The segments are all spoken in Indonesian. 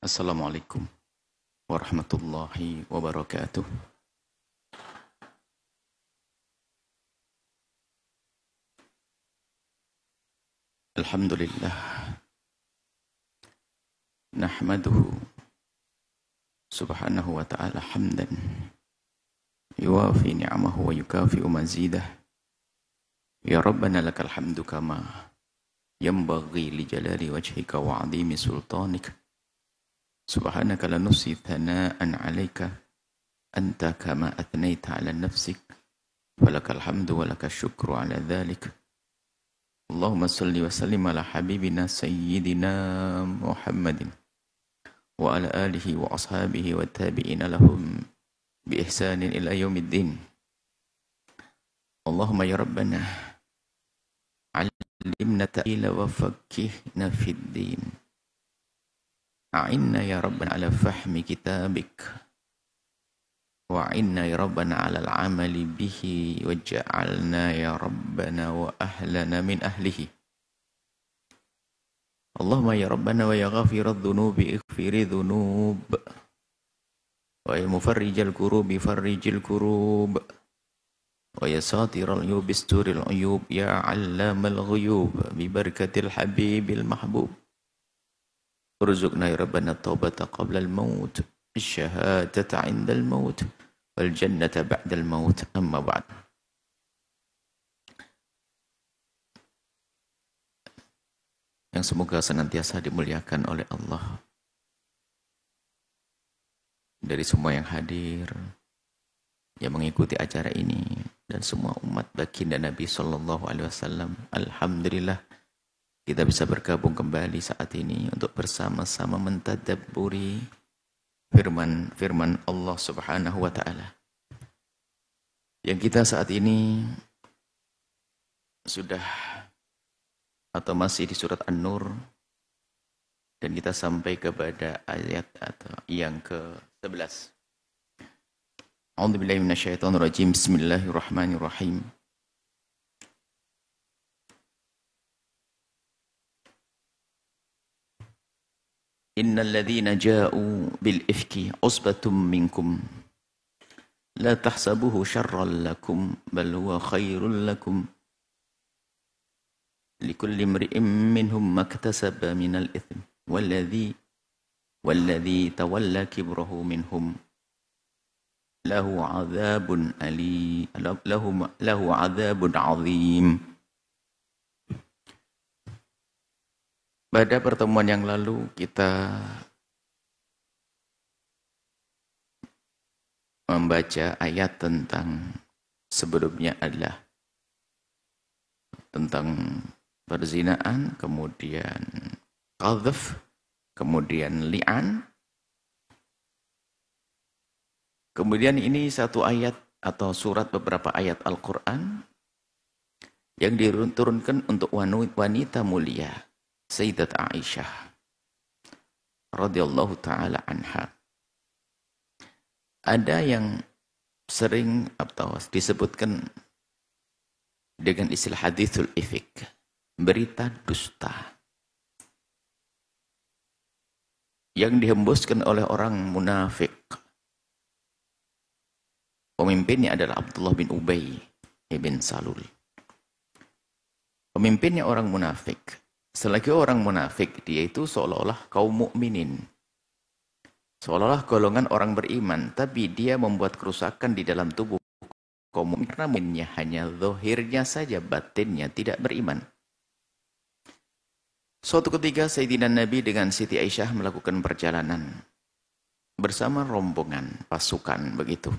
Assalamualaikum warahmatullahi wabarakatuh. Alhamdulillah, nahmaduhu subhanahu wa ta'ala hamdan yuwafi ni'amahu wa yukafi'u mazidah. Ya Rabbana lakal hamdu kama yanbaghi li jalali wajhika wa 'azimi sultanik. Subhanaka la nuhsi thana'an 'alaika anta kama athnayta 'ala nafsik. Falakal hamdu wa lakal syukru 'ala dhalik. Allahumma salli wa sallim ala habibina sayyidina Muhammadin wa ala alihi wa ashabihi wa tabi'ina lahum bi ihsanin ila yaumiddin. Allahumma ya Rabbana alimna ta'ila wa fakihna fid din. A'inna ya Rabbana ala fahmi kitabik wa'inna ya Rabbana ala al-amali bihi waj'alna ya Rabbana wa ahlana min ahlihi. Allahumma ya Rabbana wa ya ghafiradh dhunubi ighfiri dhunub wa ya mufarrijal kurubi farrijil kurub wa ya satiral uyub isturil uyub ya 'allamal ghuyub bi barakatil habibil mahbub. Urzuqna ya Rabbana taubata qabla al-maut asyhadata 'inda al-maut wal jannata ba'dal maut. Amma ba'd. Yang semoga senantiasa dimuliakan oleh Allah dari semua yang hadir, yang mengikuti acara ini, dan semua umat baginda Nabi sallallahu alaihi wasallam. Alhamdulillah kita bisa bergabung kembali saat ini untuk bersama-sama mentadabburi firman Allah Subhanahu wa taala. Yang kita saat ini sudah atau masih di surat An-Nur, dan kita sampai kepada ayat atau yang ke-11. A'udzubillahi minasyaitonir rajim. Bismillahirrahmanirrahim. Innal ladzina ja'u bil ifki usbatum minkum la tahsabuhu syarran lakum bal huwa khairul lakum likulli imri'in minhum maktasaba minal itsm walladzi tawalla kibrahu minhum lahu 'adzabun lahu 'adzabun 'adzim. Pada pertemuan yang lalu kita membaca ayat tentang sebelumnya adalah tentang perzinaan, kemudian qadhf, kemudian li'an. Kemudian ini satu ayat atau surat beberapa ayat Al-Quran yang diturunkan untuk wanita mulia Sayyidat Aisyah radhiyallahu taala anha. Ada yang sering atau disebutkan dengan istilah hadithul ifik, berita dusta yang dihembuskan oleh orang munafik. Pemimpinnya adalah Abdullah bin Ubay bin Salul. Pemimpinnya orang munafik. Selagi orang munafik, dia itu seolah-olah kaum mukminin, seolah-olah golongan orang beriman, tapi dia membuat kerusakan di dalam tubuh kaum mukmin karena mu'minnya hanya zahirnya saja, batinnya tidak beriman. Suatu ketika Sayyidina Nabi dengan Siti Aisyah melakukan perjalanan bersama rombongan pasukan begitu.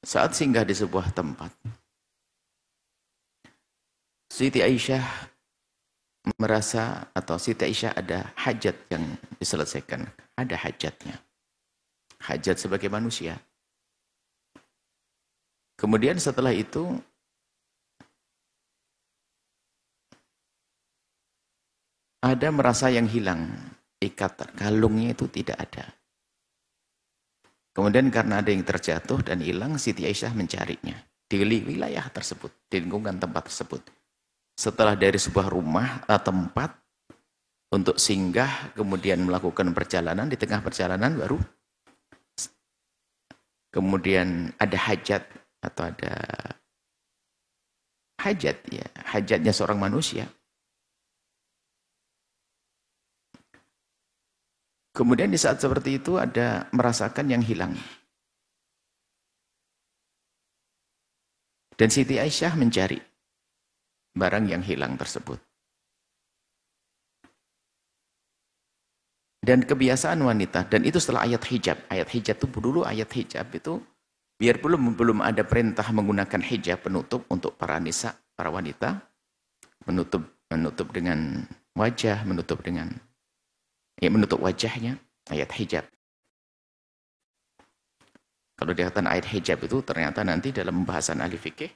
Saat singgah di sebuah tempat, Siti Aisyah merasa atau Siti Aisyah ada hajat yang diselesaikan. Ada hajatnya. Hajat sebagai manusia. Kemudian setelah itu ada merasa yang hilang. Ikatan kalungnya itu tidak ada. Kemudian karena ada yang terjatuh dan hilang, Siti Aisyah mencarinya di wilayah tersebut, di lingkungan tempat tersebut. Setelah dari sebuah rumah atau tempat, untuk singgah, kemudian melakukan perjalanan, di tengah perjalanan baru kemudian ada hajat atau ada hajat, ya, hajatnya seorang manusia. Kemudian di saat seperti itu ada merasakan yang hilang. Dan Siti Aisyah mencari barang yang hilang tersebut. Dan kebiasaan wanita, dan itu setelah ayat hijab. Ayat hijab itu dulu, ayat hijab itu, biar belum ada perintah menggunakan hijab penutup untuk para nisa, para wanita, menutup dengan wajah, menutup wajahnya, ayat hijab. Kalau dikatakan ayat hijab itu ternyata nanti dalam pembahasan ahli fikih,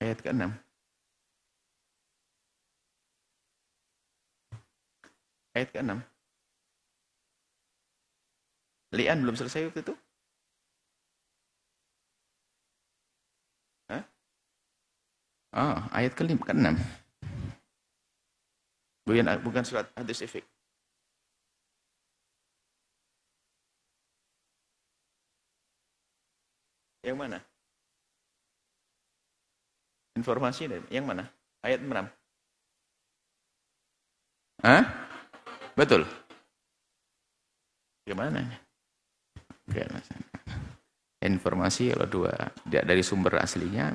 ayat ke-6. Ayat ke-6. Lian belum selesai waktu itu? Hah? Oh, ayat ke-6. Bukan surat hadis ifik. Yang mana? Informasi yang mana? Ayat 6. Hah? Betul. Gimana? Informasi kalau dari sumber aslinya,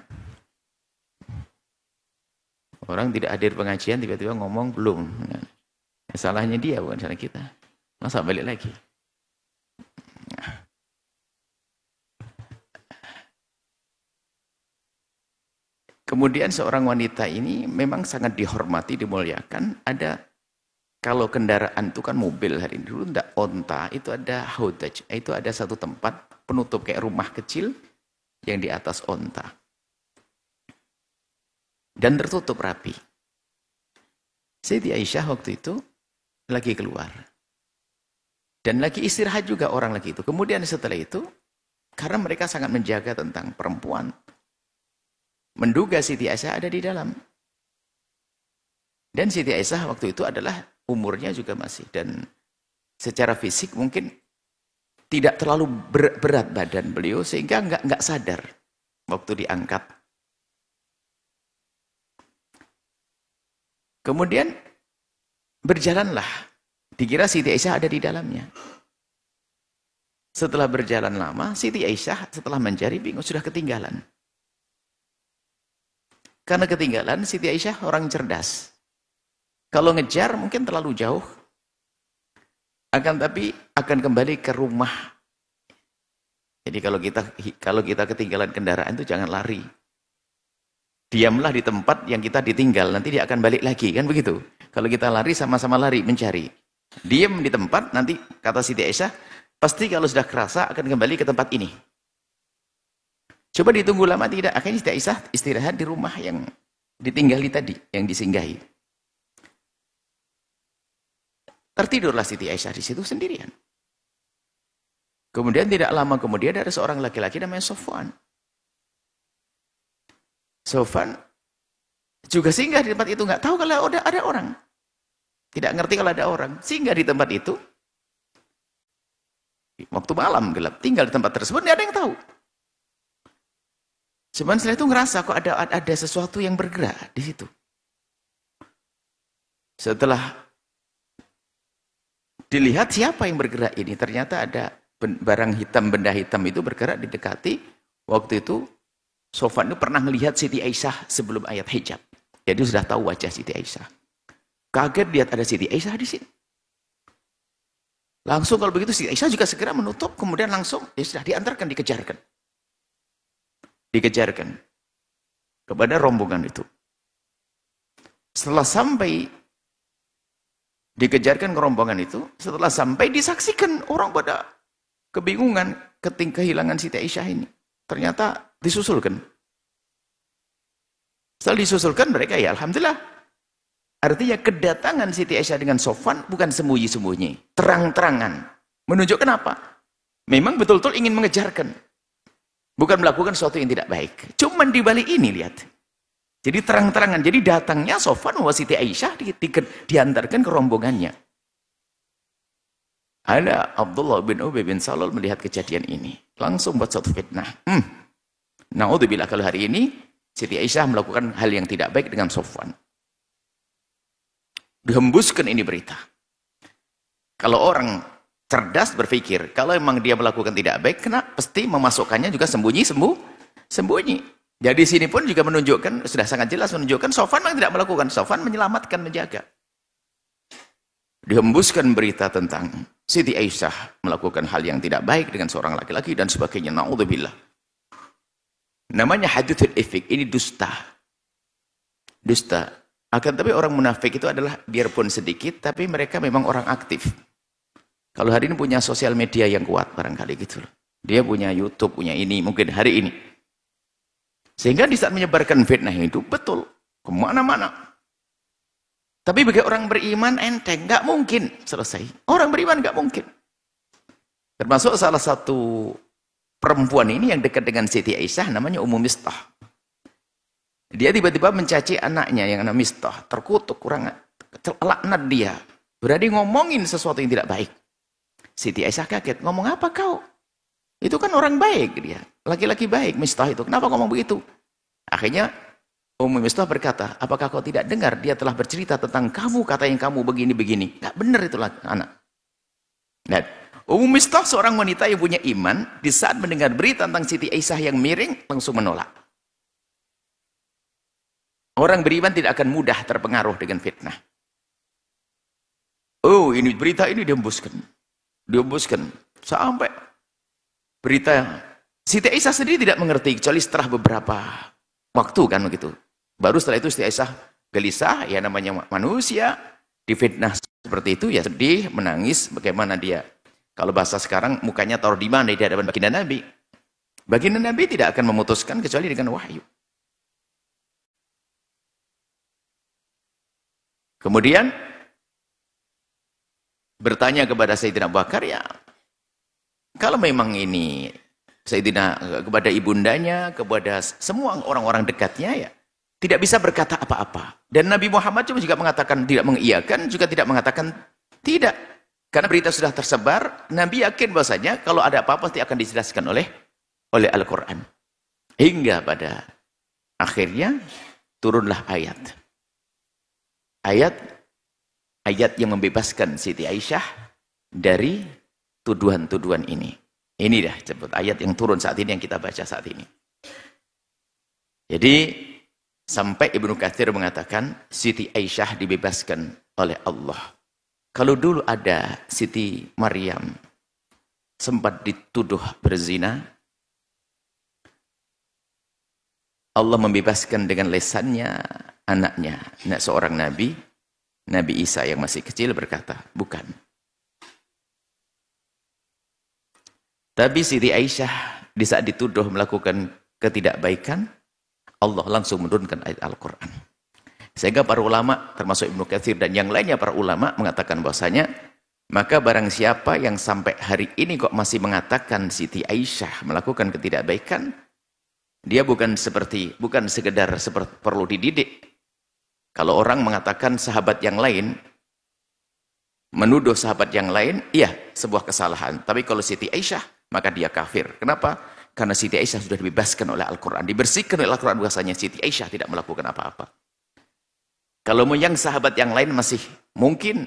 orang tidak hadir pengajian tiba-tiba ngomong belum. Salahnya dia, bukan salah kita. Masa balik lagi? Kemudian seorang wanita ini memang sangat dihormati, dimuliakan. Kalau kendaraan itu kan mobil hari ini, dulu enggak onta, itu ada haudaj, itu ada satu tempat penutup kayak rumah kecil yang di atas onta. Dan tertutup rapi. Siti Aisyah waktu itu lagi keluar. Dan lagi istirahat juga orang lagi itu. Kemudian setelah itu, karena mereka sangat menjaga tentang perempuan, menduga Siti Aisyah ada di dalam. Dan Siti Aisyah waktu itu adalah umurnya juga masih. Dan secara fisik mungkin tidak terlalu berat badan beliau, sehingga nggak sadar waktu diangkat. Kemudian berjalanlah. Dikira Siti Aisyah ada di dalamnya. Setelah berjalan lama, Siti Aisyah setelah mencari bingung, sudah ketinggalan. Karena ketinggalan, Siti Aisyah orang cerdas. Kalau ngejar mungkin terlalu jauh. Tapi akan kembali ke rumah. Jadi kalau kita ketinggalan kendaraan itu jangan lari. Diamlah di tempat yang kita ditinggal, nanti dia akan balik lagi, kan begitu. Kalau kita lari, sama-sama lari mencari. Diam di tempat, nanti kata Siti Aisyah, pasti kalau sudah kerasa akan kembali ke tempat ini. Coba ditunggu lama tidak, akhirnya Siti Aisyah istirahat di rumah yang ditinggali tadi, yang disinggahi. Tertidurlah Siti Aisyah di situ sendirian. Kemudian tidak lama kemudian ada seorang laki-laki namanya Sofwan. Sofwan juga singgah di tempat itu, nggak tahu kalau ada orang. Tidak ngerti kalau ada orang. Singgah di tempat itu. Waktu malam gelap, tinggal di tempat tersebut, tidak ada yang tahu. Cuman setelah itu ngerasa kok ada sesuatu yang bergerak di situ. Setelah dilihat siapa yang bergerak ini, ternyata ada barang hitam, benda hitam itu bergerak didekati. Waktu itu Sofwan itu pernah melihat Siti Aisyah sebelum ayat hijab. Jadi sudah tahu wajah Siti Aisyah. Kaget lihat ada Siti Aisyah di sini. Langsung kalau begitu Siti Aisyah juga segera menutup, kemudian langsung ya sudah diantarkan, dikejarkan kepada rombongan itu. Setelah sampai dikejarkan ke rombongan itu, setelah sampai disaksikan orang pada kebingungan kehilangan Siti Aisyah ini. Ternyata disusulkan. Setelah disusulkan mereka ya alhamdulillah. Artinya kedatangan Siti Aisyah dengan Sofwan bukan sembunyi-sembunyi, terang-terangan. Menunjukkan apa? Memang betul-betul ingin mengejarkan. Bukan melakukan sesuatu yang tidak baik. Cuman di balik ini, lihat. Jadi terang-terangan. Jadi datangnya Sofwan wa Siti Aisyah diantarkan ke rombongannya. Ada Abdullah bin Ubay bin Salul melihat kejadian ini. Langsung buat satu fitnah. Na'udzubillah, kalau hari ini Siti Aisyah melakukan hal yang tidak baik dengan Sofwan. Dihembuskan ini berita. Kalau orang cerdas berpikir, kalau memang dia melakukan tidak baik, kenapa? Pasti memasukkannya juga sembunyi. Jadi sini pun juga menunjukkan, sudah sangat jelas menunjukkan Sofwan memang tidak melakukan. Sofwan menyelamatkan, menjaga. Dihembuskan berita tentang Siti Aisyah melakukan hal yang tidak baik dengan seorang laki-laki dan sebagainya. Na'udzubillah. Namanya hadithul ifk, ini dusta. Dusta. Akan tapi orang munafik itu adalah biarpun sedikit, tapi mereka memang orang aktif. Kalau hari ini punya sosial media yang kuat, barangkali gitu loh. Dia punya YouTube, punya ini, mungkin hari ini. Sehingga di saat menyebarkan fitnah itu, betul, kemana-mana. Tapi bagi orang beriman, enteng, nggak mungkin selesai. Orang beriman nggak mungkin. Termasuk salah satu perempuan ini yang dekat dengan Siti Aisyah, namanya Ummu Mistah. Dia tiba-tiba mencaci anaknya yang namanya Mistah, terkutuk, kurang laknat dia. Berarti ngomongin sesuatu yang tidak baik. Siti Aisyah kaget, ngomong apa kau? Itu kan orang baik dia, laki-laki baik Mistah itu. Kenapa ngomong begitu? Akhirnya Ummu Mistah berkata, apakah kau tidak dengar dia telah bercerita tentang kamu, kata yang kamu begini-begini. Gak benar itu anak. Nah, Ummu Mistah seorang wanita yang punya iman, di saat mendengar berita tentang Siti Aisyah yang miring, langsung menolak. Orang beriman tidak akan mudah terpengaruh dengan fitnah. Oh, ini berita ini dihembuskan. Dihembuskan. Sampai berita. Siti Aisyah sendiri tidak mengerti, kecuali setelah beberapa waktu kan begitu. Baru setelah itu Siti Aisyah gelisah, ya namanya manusia. Difitnah seperti itu, ya sedih, menangis. Bagaimana dia, kalau bahasa sekarang, mukanya taruh di mana di hadapan baginda Nabi. Baginda Nabi tidak akan memutuskan kecuali dengan wahyu. Kemudian bertanya kepada Sayyidina Abu Bakar, ya kalau memang ini Sayyidina kepada ibundanya, kepada semua orang-orang dekatnya, ya tidak bisa berkata apa-apa. Dan Nabi Muhammad juga mengatakan tidak mengiyakan, juga tidak mengatakan tidak. Karena berita sudah tersebar, Nabi yakin bahwasanya kalau ada apa-apa pasti akan dijelaskan oleh Al-Quran. Hingga pada akhirnya turunlah ayat. Ayat yang membebaskan Siti Aisyah dari tuduhan-tuduhan ini. Ini dah sebut ayat yang turun saat ini, yang kita baca saat ini. Jadi sampai Ibnu Katsir mengatakan Siti Aisyah dibebaskan oleh Allah. Kalau dulu ada Siti Maryam sempat dituduh berzina, Allah membebaskan dengan lesannya anaknya, anak seorang nabi, Nabi Isa yang masih kecil berkata, bukan. Tapi Siti Aisyah di saat dituduh melakukan ketidakbaikan, Allah langsung menurunkan ayat Al-Quran. Sehingga para ulama, termasuk Ibnu Katsir dan yang lainnya para ulama mengatakan bahwasanya, maka barang siapa yang sampai hari ini kok masih mengatakan Siti Aisyah melakukan ketidakbaikan, dia bukan sekedar perlu dididik. Kalau orang mengatakan sahabat yang lain, menuduh sahabat yang lain, iya, sebuah kesalahan. Tapi kalau Siti Aisyah, maka dia kafir. Kenapa? Karena Siti Aisyah sudah dibebaskan oleh Al-Quran. Dibersihkan oleh Al-Quran bahwasanya Siti Aisyah tidak melakukan apa-apa. Kalau yang sahabat yang lain masih mungkin,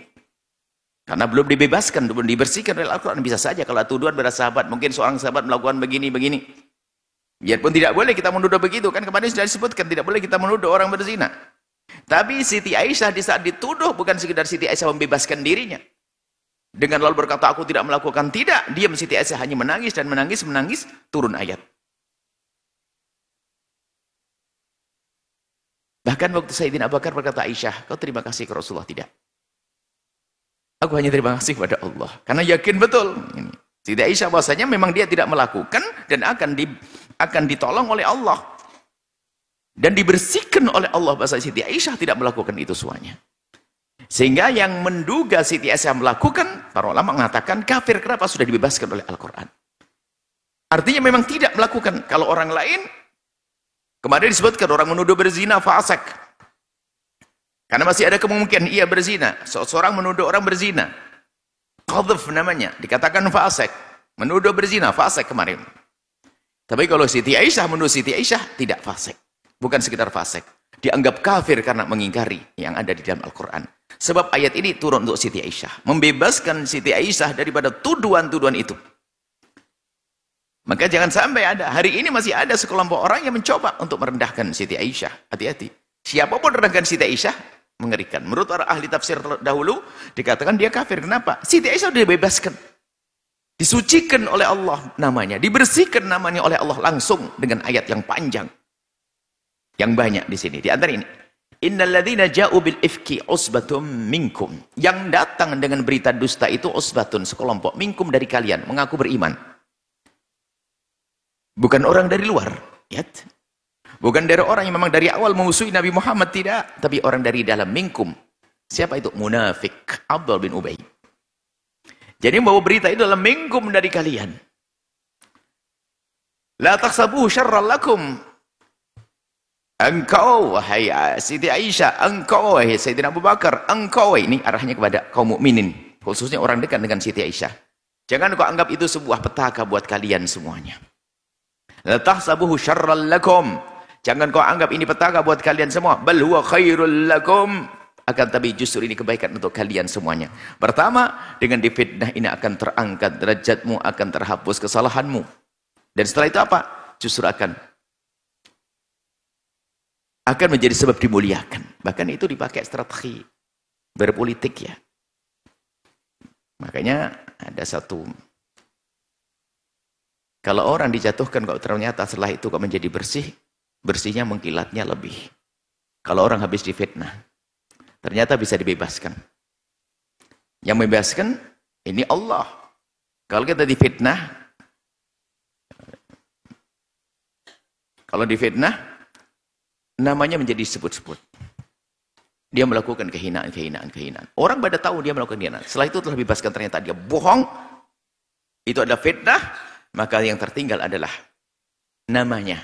karena belum dibebaskan, belum dibersihkan oleh Al-Quran, bisa saja kalau tuduhan pada sahabat, mungkin seorang sahabat melakukan begini-begini. Biarpun tidak boleh kita menuduh begitu, kan kemarin sudah disebutkan, tidak boleh kita menuduh orang berzina. Tapi Siti Aisyah di saat dituduh, bukan sekedar Siti Aisyah membebaskan dirinya. Dengan lalu berkata, aku tidak melakukan, tidak. Diam Siti Aisyah hanya menangis dan menangis, turun ayat. Bahkan waktu Sayyidina Abu Bakar berkata, Aisyah, kau terima kasih ke Rasulullah? Tidak. Aku hanya terima kasih kepada Allah. Karena yakin betul. Siti Aisyah bahwasanya memang dia tidak melakukan dan akan ditolong oleh Allah. Dan dibersihkan oleh Allah bahwa Siti Aisyah tidak melakukan itu semuanya. Sehingga yang menduga Siti Aisyah melakukan, para ulama mengatakan kafir. Kenapa? Sudah dibebaskan oleh Al-Quran. Artinya memang tidak melakukan. Kalau orang lain, kemarin disebutkan orang menuduh berzina fasik. Karena masih ada kemungkinan ia berzina. Seorang menuduh orang berzina. Qadhf namanya, dikatakan fasik. Menuduh berzina, fasik kemarin. Tapi kalau Siti Aisyah menuduh Siti Aisyah, tidak fasik. Bukan sekedar fasik. Dianggap kafir karena mengingkari yang ada di dalam Al-Quran. Sebab ayat ini turun untuk Siti Aisyah. Membebaskan Siti Aisyah daripada tuduhan-tuduhan itu. Maka jangan sampai ada. Hari ini masih ada sekelompok orang yang mencoba untuk merendahkan Siti Aisyah. Hati-hati. Siapapun merendahkan Siti Aisyah, mengerikan. Menurut para ahli tafsir dahulu, dikatakan dia kafir. Kenapa? Siti Aisyah sudah dibebaskan. Disucikan oleh Allah namanya. Dibersihkan namanya oleh Allah langsung dengan ayat yang panjang. Yang banyak di sini. Di antara ini. Innalladzina ja'u bil ifki usbatum minkum. Yang datang dengan berita dusta itu usbatun, sekelompok. Minkum dari kalian. Mengaku beriman. Bukan orang dari luar. Ya. Bukan dari orang yang memang dari awal memusuhi Nabi Muhammad. Tidak. Tapi orang dari dalam minkum. Siapa itu? Munafik. Abdul bin Ubay. Jadi membawa berita itu dalam minkum dari kalian. La tahsabuhu syarran lakum. Engkau, wahai Siti Aisyah, engkau, wahai Sayyidina Abu Bakar, engkau, ini arahnya kepada kaum mukminin, khususnya orang dekat dengan Siti Aisyah. Jangan kau anggap itu sebuah petaka buat kalian semuanya. La tahsabuhu syarran lakum. Jangan kau anggap ini petaka buat kalian semua. Bal huwa khairul lakum. Akan tapi justru ini kebaikan untuk kalian semuanya. Pertama, dengan difitnah ini akan terangkat derajatmu, akan terhapus kesalahanmu. Dan setelah itu apa? Justru akan menjadi sebab dimuliakan. Bahkan itu dipakai strategi berpolitik ya. Makanya ada satu, kalau orang dijatuhkan kok ternyata setelah itu kok menjadi bersih, bersihnya mengkilatnya lebih. Kalau orang habis difitnah, ternyata bisa dibebaskan. Yang membebaskan ini Allah. Kalau kita difitnah, kalau difitnah, namanya menjadi sebut-sebut. Dia melakukan kehinaan. Orang pada tahu dia melakukan kehinaan. Setelah itu telah dibebaskan, ternyata dia bohong. Itu adalah fitnah. Maka yang tertinggal adalah namanya.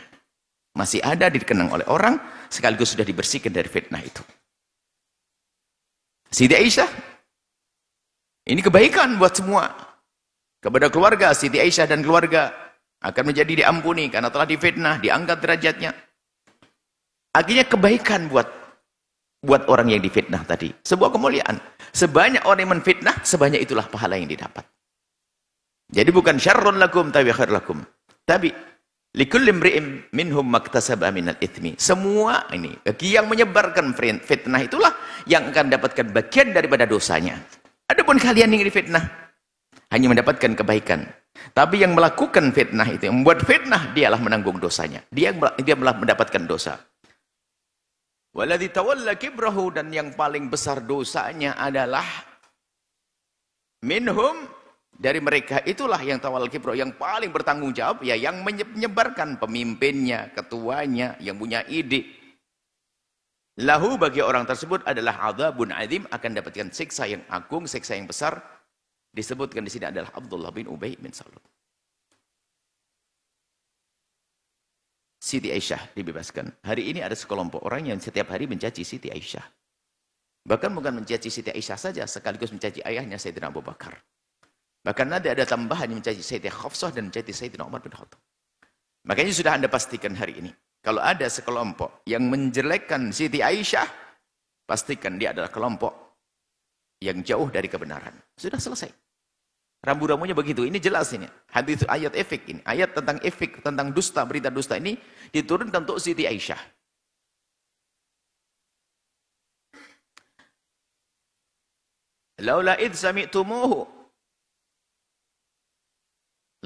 Masih ada dikenang oleh orang, sekaligus sudah dibersihkan dari fitnah itu. Siti Aisyah, ini kebaikan buat semua. Kepada keluarga, Siti Aisyah dan keluarga akan menjadi diampuni karena telah difitnah, diangkat derajatnya. Akhirnya kebaikan buat orang yang difitnah tadi. Sebuah kemuliaan. Sebanyak orang yang menfitnah, sebanyak itulah pahala yang didapat. Jadi bukan syarrun lakum, tapi khair lakum. Tapi likulli imri'in minhum maktasaba minal itsmi. Semua ini bagi yang menyebarkan fitnah itulah yang akan dapatkan bagian daripada dosanya. Adapun kalian yang difitnah hanya mendapatkan kebaikan. Tapi yang melakukan fitnah itu, yang membuat fitnah, dialah menanggung dosanya. Dia malah mendapatkan dosa. Waladzi tawalla kibrahu, dan yang paling besar dosanya adalah minhum, dari mereka itulah yang tawal kibro, yang paling bertanggung jawab, ya yang menyebarkan, pemimpinnya, ketuanya, yang punya ide. Lahu, bagi orang tersebut adalah adzabun adzim, akan dapatkan siksa yang agung, siksa yang besar. Disebutkan di sini adalah Abdullah bin Ubay bin Salul. Siti Aisyah dibebaskan. Hari ini ada sekelompok orang yang setiap hari mencaci Siti Aisyah. Bahkan bukan mencaci Siti Aisyah saja, sekaligus mencaci ayahnya Sayyidina Abu Bakar. Bahkan nanti ada tambahan yang mencaci Sayyidina Hafsah dan mencaci Sayyidina Umar bin Khattab. Makanya sudah Anda pastikan hari ini, kalau ada sekelompok yang menjelekkan Siti Aisyah, pastikan dia adalah kelompok yang jauh dari kebenaran. Sudah selesai. Rambu-rambunya begitu. Ini jelas ini. Hadis ayat efek ini. Ayat tentang efek, tentang dusta, berita dusta ini diturunkan untuk Siti Aisyah. Laula id sami'tumuhu.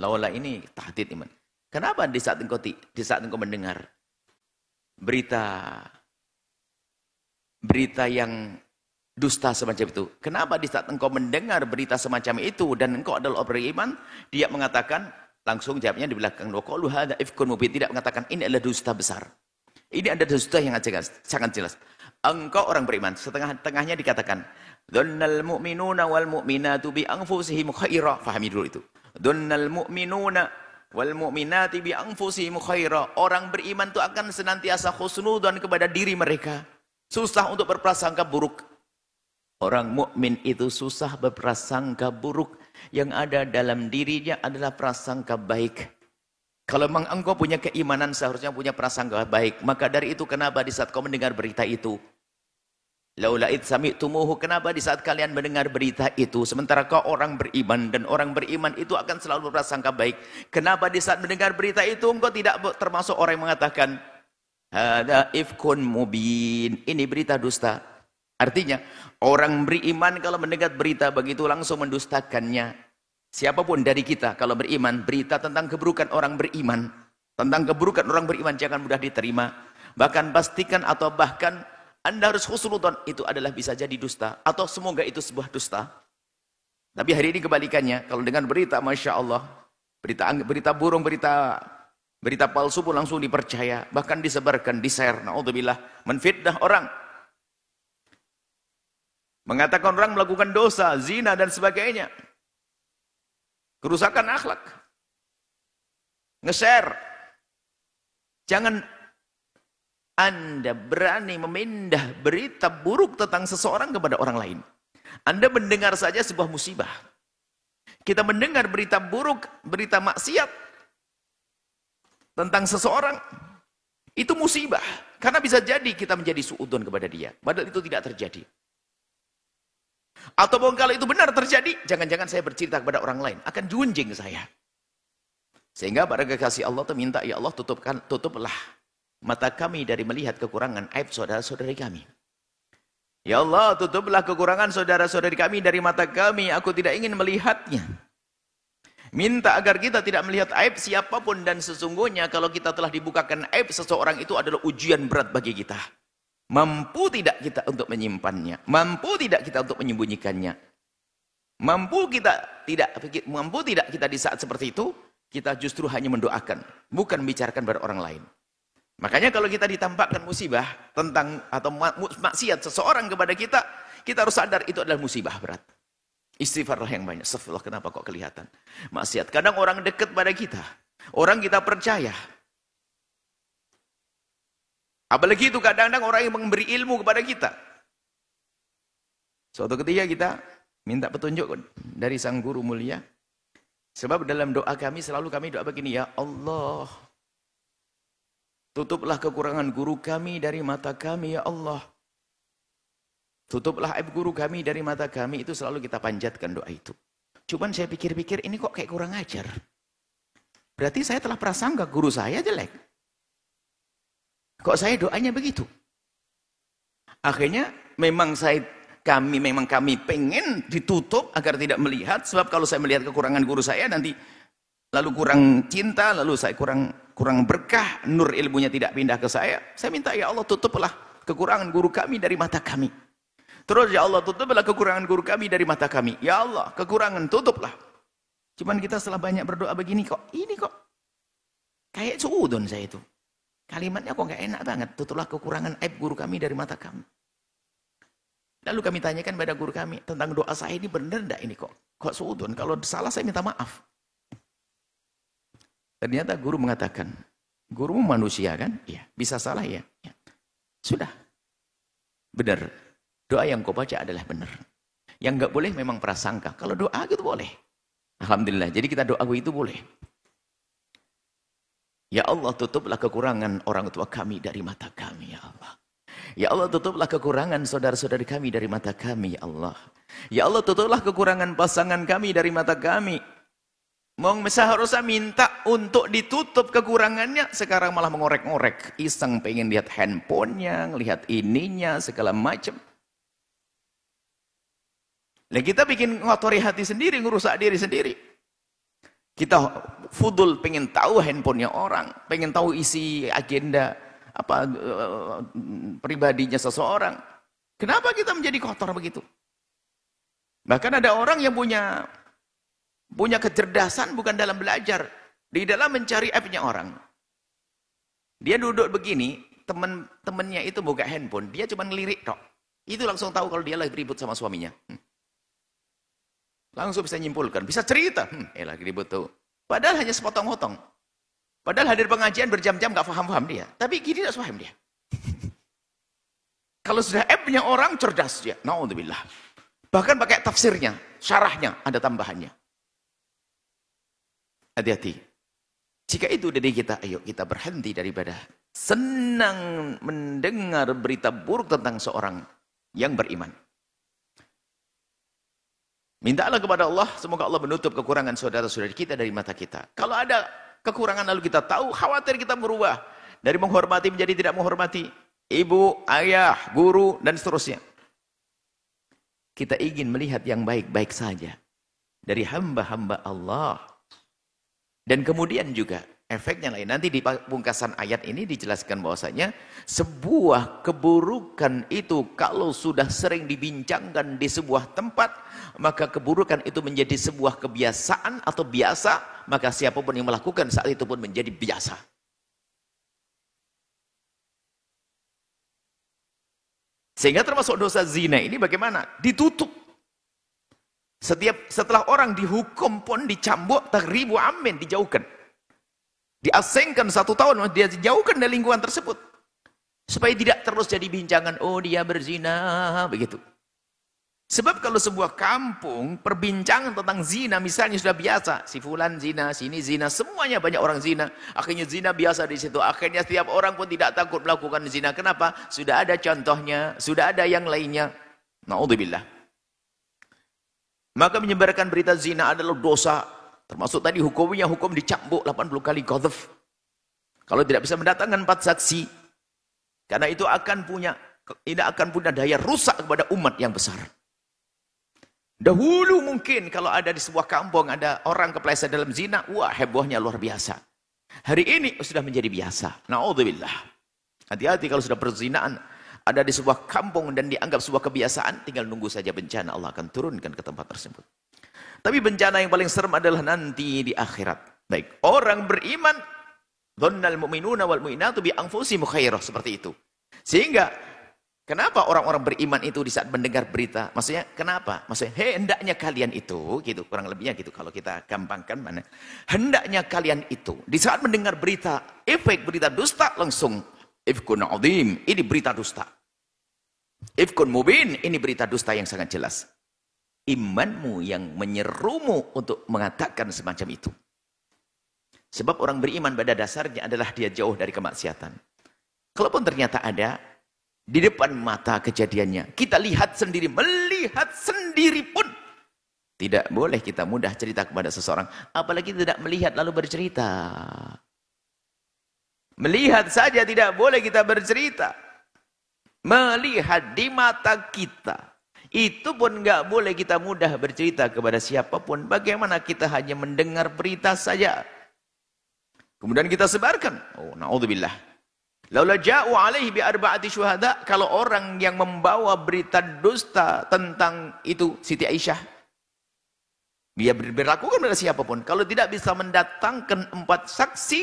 Laula ini tahdid iman. Kenapa di saat engkau mendengar berita yang dusta semacam itu? Kenapa di saat engkau mendengar berita semacam itu dan engkau adalah orang beriman, dia mengatakan, langsung jawabnya di belakang, waqalu hadza ifkun mubin, tidak mengatakan ini adalah dusta besar. Ini ada dusta yang sangat jelas. Engkau orang beriman, setengah-tengahnya dikatakan, dhannal mu'minuna wal mu'minatu bi anfusihim khaira. Fahami dulu itu. Dhannal mu'minuna Wal mu'minati bi anfusihim khaira. Orang beriman itu akan senantiasa husnudzon kepada diri mereka. Susah untuk berprasangka buruk. Orang mukmin itu susah berprasangka buruk. Yang ada dalam dirinya adalah prasangka baik. Kalau memang engkau punya keimanan seharusnya punya prasangka baik. Maka dari itu kenapa di saat kau mendengar berita itu? Laula id sami'tumuhu, kenapa di saat kalian mendengar berita itu sementara kau orang beriman dan orang beriman itu akan selalu berprasangka baik. Kenapa di saat mendengar berita itu engkau tidak termasuk orang yang mengatakan hada ifkun mubin, ini berita dusta. Artinya orang beriman kalau mendengar berita begitu langsung mendustakannya. Siapapun dari kita kalau beriman, berita tentang keburukan orang beriman, tentang keburukan orang beriman jangan mudah diterima. Bahkan pastikan atau bahkan Anda harus husnudzon, itu adalah bisa jadi dusta. Atau semoga itu sebuah dusta. Tapi hari ini kebalikannya. Kalau dengan berita, Masya Allah. Berita burung, berita palsu pun langsung dipercaya. Bahkan disebarkan, di-share. Na'udzubillah. Menfitnah orang. Mengatakan orang melakukan dosa, zina dan sebagainya. Kerusakan akhlak. Nge-share. Jangan Anda berani memindah berita buruk tentang seseorang kepada orang lain. Anda mendengar saja sebuah musibah. Kita mendengar berita buruk, berita maksiat tentang seseorang, itu musibah. Karena bisa jadi kita menjadi suudzon kepada dia. Padahal itu tidak terjadi. Atau kalau itu benar terjadi, jangan-jangan saya bercerita kepada orang lain. Akan junjing saya. Sehingga para kekasih Allah itu minta, ya Allah tutuplah mata kami dari melihat kekurangan aib saudara-saudari kami. Ya Allah, tutuplah kekurangan saudara-saudari kami dari mata kami. Aku tidak ingin melihatnya. Minta agar kita tidak melihat aib siapapun. Dan sesungguhnya kalau kita telah dibukakan aib seseorang, itu adalah ujian berat bagi kita. Mampu tidak kita untuk menyimpannya? Mampu tidak kita untuk menyembunyikannya? Mampu tidak kita di saat seperti itu? Kita justru hanya mendoakan, bukan membicarakan pada orang lain. Makanya kalau kita ditampakkan musibah tentang atau maksiat seseorang kepada kita, kita harus sadar itu adalah musibah berat. Istighfarlah yang banyak. Astagfirullah, kenapa kok kelihatan maksiat? Kadang orang dekat pada kita, orang kita percaya. Apalagi itu kadang-kadang orang yang memberi ilmu kepada kita. Suatu ketika kita minta petunjuk dari sang guru mulia. Sebab dalam doa kami selalu kami doa begini, ya Allah, tutuplah kekurangan guru kami dari mata kami, ya Allah. Tutuplah aib guru kami dari mata kami. Itu selalu kita panjatkan doa itu. Cuman saya pikir-pikir, ini kok kayak kurang ajar. Berarti saya telah prasangka guru saya jelek. Kok saya doanya begitu? Akhirnya memang kami pengen ditutup agar tidak melihat. Sebab kalau saya melihat kekurangan guru saya, nanti lalu kurang cinta, lalu saya kurang berkah, nur ilmunya tidak pindah ke saya. Saya minta, ya Allah, tutuplah kekurangan guru kami dari mata kami. Terus, ya Allah, tutuplah kekurangan guru kami dari mata kami. Ya Allah, kekurangan tutuplah. Cuman kita setelah banyak berdoa begini kok, ini kok kayak suudon saya itu. Kalimatnya kok nggak enak banget. Tutuplah kekurangan aib guru kami dari mata kami. Lalu kami tanyakan pada guru kami tentang doa saya ini benar enggak ini kok suudon. Kalau salah saya minta maaf. Ternyata guru mengatakan, gurumu manusia kan? Iya. Bisa salah ya? Ya. Sudah. Benar. Doa yang kau baca adalah benar. Yang enggak boleh memang prasangka. Kalau doa gitu boleh. Alhamdulillah. Jadi kita doa itu boleh. Ya Allah, tutuplah kekurangan orang tua kami dari mata kami, ya Allah. Ya Allah, tutuplah kekurangan saudara-saudari kami dari mata kami, ya Allah. Ya Allah, tutuplah kekurangan pasangan kami dari mata kami. Seharusnya minta untuk ditutup kekurangannya, sekarang malah mengorek-ngorek. Iseng pengen lihat handphonenya, lihat ininya, segala macam. Nah, kita bikin ngotori hati sendiri, ngerusak diri sendiri. Kita fudul pengen tahu handphonenya orang, pengen tahu isi agenda pribadinya seseorang. Kenapa kita menjadi kotor begitu? Bahkan ada orang yang punya kecerdasan bukan dalam belajar, di dalam mencari aibnya orang. Dia duduk begini, teman-temannya itu buka handphone, dia cuma ngelirik tok. Itu langsung tahu kalau dia lagi ribut sama suaminya. Langsung bisa nyimpulkan, bisa cerita. Lagi ribut tuh. Padahal hanya sepotong-potong. Padahal hadir pengajian berjam-jam nggak paham-paham dia. Tapi gini tidak paham dia. Kalau sudah app-nya orang cerdas dia. Na'udzubillah. Bahkan pakai tafsirnya, syarahnya, ada tambahannya. Hati-hati. Jika itu dari kita, ayo kita berhenti daripada senang mendengar berita buruk tentang seorang yang beriman. Mintalah kepada Allah, semoga Allah menutup kekurangan saudara-saudari kita dari mata kita. Kalau ada kekurangan lalu kita tahu, khawatir kita berubah. Dari menghormati menjadi tidak menghormati. Ibu, ayah, guru, dan seterusnya. Kita ingin melihat yang baik-baik saja. Dari hamba-hamba Allah. Dan kemudian juga, efeknya lain. Nanti di pungkasan ayat ini dijelaskan bahwasanya sebuah keburukan itu kalau sudah sering dibincangkan di sebuah tempat, maka keburukan itu menjadi sebuah kebiasaan atau biasa, maka siapapun yang melakukan saat itu pun menjadi biasa. Sehingga termasuk dosa zina ini bagaimana? Ditutup. Setelah orang dihukum pun dicambuk, taghribu amin, dijauhkan. Diasingkan 1 tahun, dia dijauhkan dari lingkungan tersebut. Supaya tidak terus jadi bincangan, oh dia berzina, begitu. Sebab kalau sebuah kampung, perbincangan tentang zina misalnya sudah biasa. Si fulan zina, sini zina, semuanya banyak orang zina. Akhirnya zina biasa di situ. Akhirnya setiap orang pun tidak takut melakukan zina. Kenapa? Sudah ada contohnya, sudah ada yang lainnya. Na'udzubillah. Maka menyebarkan berita zina adalah dosa. Termasuk tadi hukumnya hukum dicambuk 80 kali qadhaf. Kalau tidak bisa mendatangkan 4 saksi. Karena itu tidak akan punya daya rusak kepada umat yang besar. Dahulu mungkin kalau ada di sebuah kampung ada orang kepleset dalam zina, wah hebohnya luar biasa. Hari ini sudah menjadi biasa. Na'udzubillah. Hati-hati kalau sudah perzinaan ada di sebuah kampung dan dianggap sebuah kebiasaan, tinggal nunggu saja bencana Allah akan turunkan ke tempat tersebut. Tapi bencana yang paling serem adalah nanti di akhirat. Baik, orang beriman, dhannal mu'minuna wal mu'minatu bi anfusihim khairah, seperti itu. Sehingga kenapa orang-orang beriman itu di saat mendengar berita? Maksudnya kenapa? Maksudnya hendaknya kalian itu, gitu kurang lebihnya gitu kalau kita gampangkan mana. Hendaknya kalian itu di saat mendengar berita, efek berita dusta langsung ifkun azim, ini berita dusta. Ifkun mubin, ini berita dusta yang sangat jelas. Imanmu yang menyerumu untuk mengatakan semacam itu. Sebab orang beriman pada dasarnya adalah dia jauh dari kemaksiatan. Kalaupun ternyata ada di depan mata kejadiannya, kita lihat sendiri, melihat sendiri pun tidak boleh kita mudah cerita kepada seseorang, apalagi tidak melihat lalu bercerita. Melihat saja tidak boleh kita bercerita. Melihat di mata kita, itu pun nggak boleh kita mudah bercerita kepada siapapun. Bagaimana kita hanya mendengar berita saja, kemudian kita sebarkan. Oh, na'udzubillah. Laula ja'u alaihi bi arba'ati syuhada, kalau orang yang membawa berita dusta tentang itu Siti Aisyah, dia berlakukan pada siapapun. Kalau tidak bisa mendatangkan 4 saksi,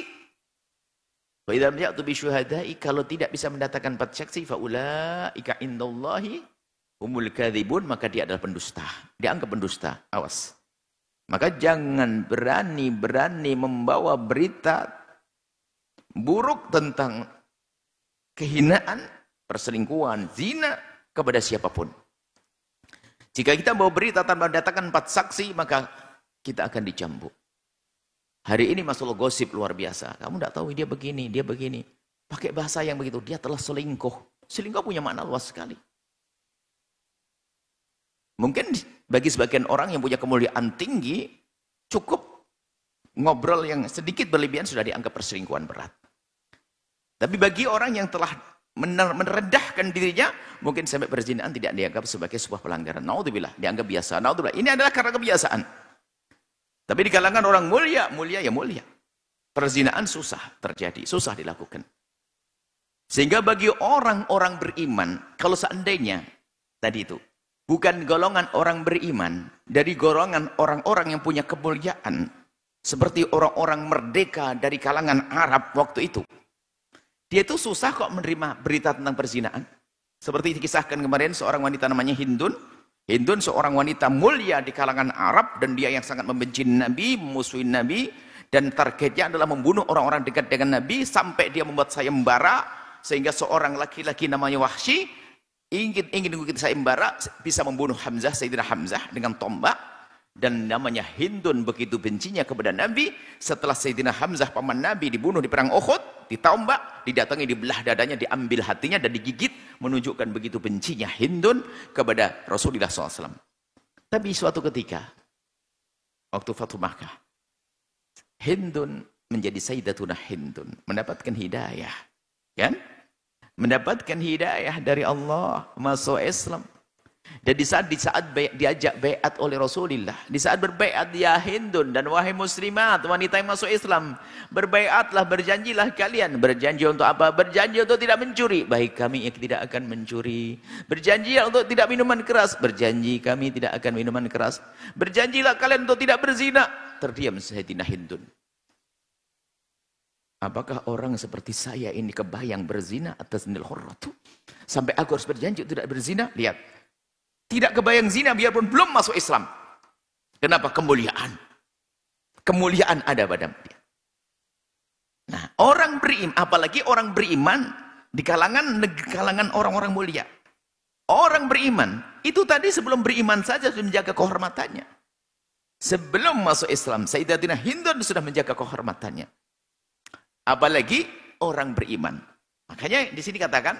wa idza ja'tu bi syuhada'i, kalau tidak bisa mendatangkan 4 saksi, fa ulaika indallahi humul kadzibun, maka dia adalah pendusta. Dianggap pendusta. Awas. Maka jangan berani-berani membawa berita buruk tentang kehinaan, perselingkuhan, zina kepada siapapun. Jika kita bawa berita tanpa mendatangkan 4 saksi, maka kita akan dicambuk. Hari ini masalah gosip luar biasa. Kamu tidak tahu dia begini, dia begini. Pakai bahasa yang begitu, dia telah selingkuh. Selingkuh punya makna luas sekali. Mungkin bagi sebagian orang yang punya kemuliaan tinggi, cukup ngobrol yang sedikit berlebihan sudah dianggap perselingkuhan berat. Tapi bagi orang yang telah merendahkan dirinya, mungkin sampai perzinahan tidak dianggap sebagai sebuah pelanggaran. Naudzubillah, dianggap biasa. Naudzubillah, ini adalah karena kebiasaan. Tapi di kalangan orang mulia, mulia ya mulia. Perzinahan susah terjadi, susah dilakukan. Sehingga bagi orang-orang beriman, kalau seandainya tadi itu bukan golongan orang beriman, dari golongan orang-orang yang punya kemuliaan, seperti orang-orang merdeka dari kalangan Arab waktu itu, dia itu susah kok menerima berita tentang perzinahan. Seperti dikisahkan kemarin seorang wanita namanya Hindun. Hindun seorang wanita mulia di kalangan Arab, dan dia yang sangat membenci Nabi, musuhin Nabi. Dan targetnya adalah membunuh orang-orang dekat dengan Nabi sampai dia membuat sayembara sehingga seorang laki-laki namanya Wahsy ingin mengikuti sayembara bisa membunuh Hamzah, Sayyidina Hamzah dengan tombak. Dan namanya Hindun begitu bencinya kepada Nabi setelah Sayyidina Hamzah paman Nabi dibunuh di perang Uhud, ditombak, didatangi, dibelah dadanya, diambil hatinya dan digigit, menunjukkan begitu bencinya Hindun kepada Rasulullah SAW. Tapi suatu ketika waktu Fathu Makkah, Hindun menjadi Sayyidatuna Hindun, mendapatkan hidayah, kan? Mendapatkan hidayah dari Allah, masuk Islam. Dan di saat diajak baiat oleh Rasulullah, di saat berbaiat ya Hindun dan wahai muslimat, wanita yang masuk Islam, berbaiatlah, berjanjilah kalian. Berjanji untuk apa? Berjanji untuk tidak mencuri. Baik, kami yang tidak akan mencuri. Berjanji untuk tidak minuman keras. Berjanji kami tidak akan minuman keras. Berjanjilah kalian untuk tidak berzina. Terdiam Sayyidina Hindun. Apakah orang seperti saya ini kebayang berzina atas nil hurratu? Sampai aku harus berjanji untuk tidak berzina? Lihat. Tidak kebayang zina biarpun belum masuk Islam. Kenapa? Kemuliaan. Kemuliaan ada pada dia. Nah, orang beriman, apalagi orang beriman di kalangan orang-orang mulia. Orang beriman, itu tadi sebelum beriman saja sudah menjaga kehormatannya. Sebelum masuk Islam, Sayyidatina Hindun sudah menjaga kehormatannya. Apalagi orang beriman. Makanya di sini katakan,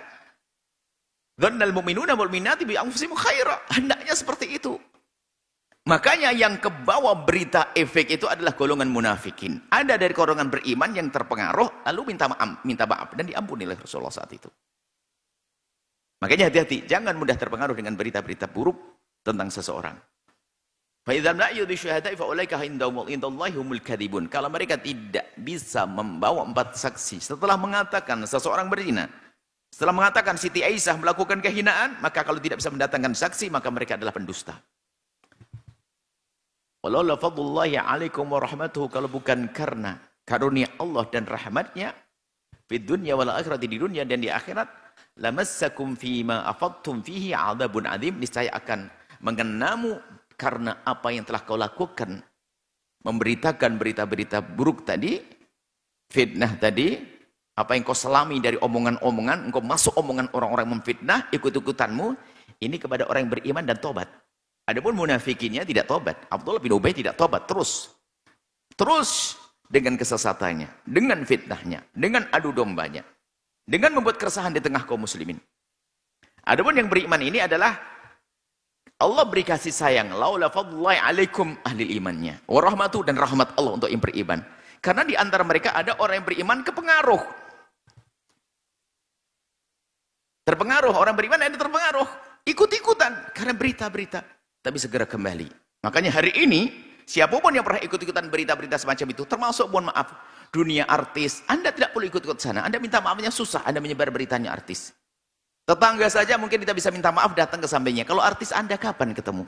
"Dhannal mu'minuna wal mu'minati bi anfusihim khaira." Hendaknya seperti itu. Makanya yang kebawa berita efek itu adalah golongan munafikin. Ada dari golongan beriman yang terpengaruh lalu minta maaf dan diampuni oleh Rasulullah saat itu. Makanya hati-hati, jangan mudah terpengaruh dengan berita-berita buruk tentang seseorang. Kalau mereka tidak bisa membawa 4 saksi setelah mengatakan seseorang berzina, setelah mengatakan Siti Aisyah melakukan kehinaan, maka kalau tidak bisa mendatangkan saksi, maka mereka adalah pendusta. Walaula fadlullahi alaikum wa rahmatuhu, kalau bukan karena karunia Allah dan rahmatnya fid dunya wal akhirati, di dunia dan di akhirat, lamassakum fima afadtum fihi adzabun adzim, niscaya akan mengenamu karena apa yang telah kau lakukan, memberitakan berita-berita buruk tadi, fitnah tadi, apa yang kau selami dari omongan-omongan, engkau masuk omongan orang-orang memfitnah, ikut-ikutanmu, ini kepada orang yang beriman dan tobat. Adapun munafikinnya tidak tobat. Abdullah bin Ubay tidak tobat, terus dengan kesesatannya, dengan fitnahnya, dengan adu dombanya, dengan membuat keresahan di tengah kaum muslimin. Adapun yang beriman ini adalah Allah beri kasih sayang, laula fadlullahi alaikum, ahli imannya, wa rahmatu, dan rahmat Allah untuk yang beriman. Karena di antara mereka ada orang yang beriman kepengaruh. Terpengaruh, orang beriman ada terpengaruh, ikut-ikutan karena berita-berita. Tapi segera kembali. Makanya hari ini, siapapun yang pernah ikut-ikutan berita-berita semacam itu, termasuk, mohon maaf, dunia artis, Anda tidak perlu ikut-ikut sana. Anda minta maafnya susah, Anda menyebar beritanya artis. Tetangga saja mungkin kita bisa minta maaf datang ke sampingnya. Kalau artis Anda kapan ketemu?